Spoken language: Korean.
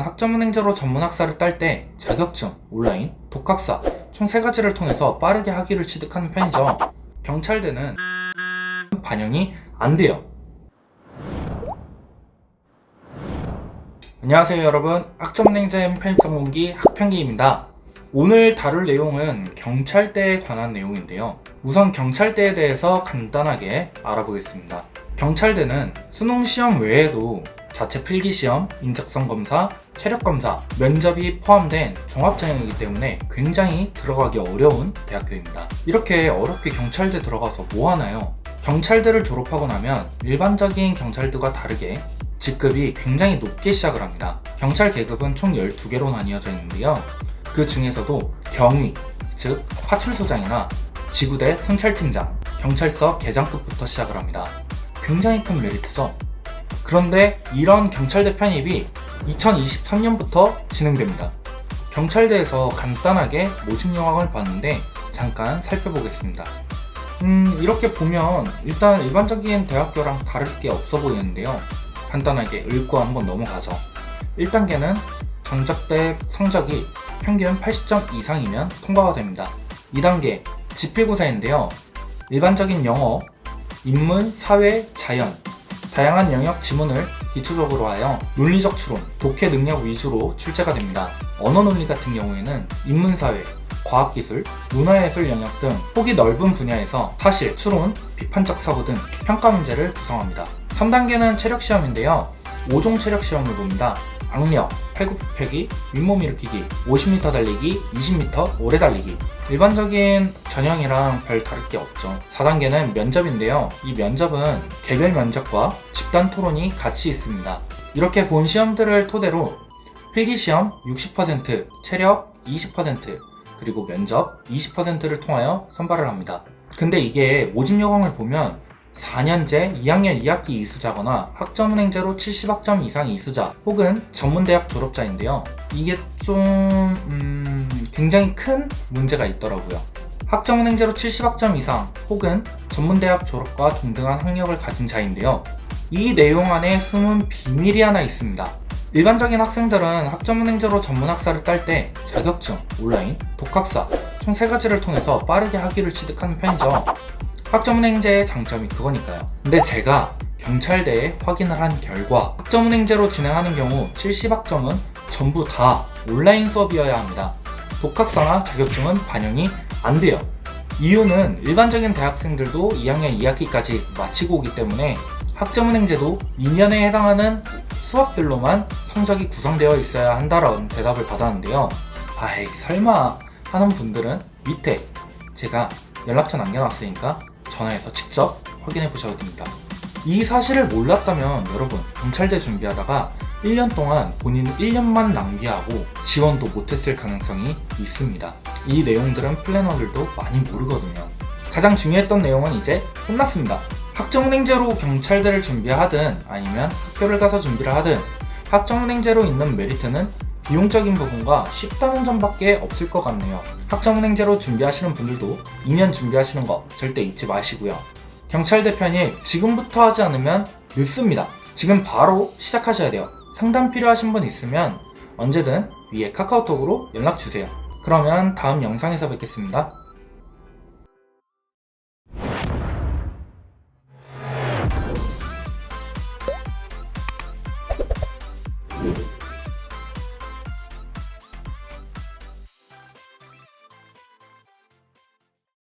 학점은행제로 전문학사를 딸 때 자격증, 온라인, 독학사 총 3가지를 통해서 빠르게 학위를 취득하는 편이죠. 경찰대는 반영이 안 돼요. 안녕하세요 여러분, 학점은행제 편입성공기 학편기입니다. 오늘 다룰 내용은 경찰대에 관한 내용인데요. 우선 경찰대에 대해서 간단하게 알아보겠습니다. 경찰대는 수능 시험 외에도 자체 필기시험, 인적성 검사, 체력 검사, 면접이 포함된 종합전형이기 때문에 굉장히 들어가기 어려운 대학교입니다. 이렇게 어렵게 경찰대 들어가서 뭐 하나요? 경찰대를 졸업하고 나면 일반적인 경찰들과 다르게 직급이 굉장히 높게 시작을 합니다. 경찰 계급은 총 12개로 나뉘어져 있는데요. 그 중에서도 경위, 즉 파출소장이나 지구대 순찰팀장, 경찰서 계장급부터 시작을 합니다. 굉장히 큰 메리트죠. 그런데 이런 경찰대 편입이 2023년부터 진행됩니다. 경찰대에서 간단하게 모집 요강을 봤는데 잠깐 살펴보겠습니다. 이렇게 보면 일단 일반적인 대학교랑 다를 게 없어 보이는데요. 간단하게 읽고 한번 넘어가죠. 1단계는 정적대 성적이 평균 80점 이상이면 통과가 됩니다. 2단계 지필고사인데요. 일반적인 영어, 인문, 사회, 자연 다양한 영역 지문을 기초적으로 하여 논리적 추론, 독해 능력 위주로 출제가 됩니다. 언어 논리 같은 경우에는 인문사회, 과학기술, 문화예술 영역 등 폭이 넓은 분야에서 사실, 추론, 비판적 사고 등 평가 문제를 구성합니다. 3단계는 체력시험인데요. 5종 체력시험을 봅니다. 악력, 팔굽혀펴기, 윗몸 일으키기, 50m 달리기, 20m 오래 달리기. 일반적인 전형이랑 별 다를 게 없죠. 4단계는 면접인데요. 이 면접은 개별 면접과 집단 토론이 같이 있습니다. 이렇게 본 시험들을 토대로 필기시험 60%, 체력 20%, 그리고 면접 20%를 통하여 선발을 합니다. 근데 이게 모집 요강을 보면 4년제 2학년 2학기 이수자거나 학점은행제로 70학점 이상 이수자 혹은 전문대학 졸업자인데요. 이게 좀 굉장히 큰 문제가 있더라고요. 학점은행제로 70학점 이상 혹은 전문대학 졸업과 동등한 학력을 가진 자인데요. 이 내용 안에 숨은 비밀이 하나 있습니다. 일반적인 학생들은 학점은행제로 전문학사를 딸 때 자격증, 온라인, 독학사 총 3가지를 통해서 빠르게 학위를 취득하는 편이죠. 학점은행제의 장점이 그거니까요. 근데 제가 경찰대에 확인을 한 결과 학점은행제로 진행하는 경우 70학점은 전부 다 온라인 수업이어야 합니다. 독학사나 자격증은 반영이 안 돼요. 이유는 일반적인 대학생들도 2학년 2학기까지 마치고 오기 때문에 학점은행제도 2년에 해당하는 수업들로만 성적이 구성되어 있어야 한다는 대답을 받았는데요. 아이 설마 하는 분들은 밑에 제가 연락처 남겨놨으니까 전화해서 직접 확인해 보셔도 됩니다. 이 사실을 몰랐다면 여러분 경찰대 준비하다가 1년 동안 본인은 1년만 낭비하고 지원도 못했을 가능성이 있습니다. 이 내용들은 플래너들도 많이 모르거든요. 가장 중요했던 내용은 이제 끝났습니다. 학점은행제로 경찰대를 준비하든 아니면 학교를 가서 준비를 하든 학점은행제로 있는 메리트는 비용적인 부분과 쉽다는 점밖에 없을 것 같네요. 학점은행제로 준비하시는 분들도 2년 준비하시는 거 절대 잊지 마시고요. 경찰대 편입 지금부터 하지 않으면 늦습니다. 지금 바로 시작하셔야 돼요. 상담 필요하신 분 있으면 언제든 위에 카카오톡으로 연락주세요. 그러면 다음 영상에서 뵙겠습니다.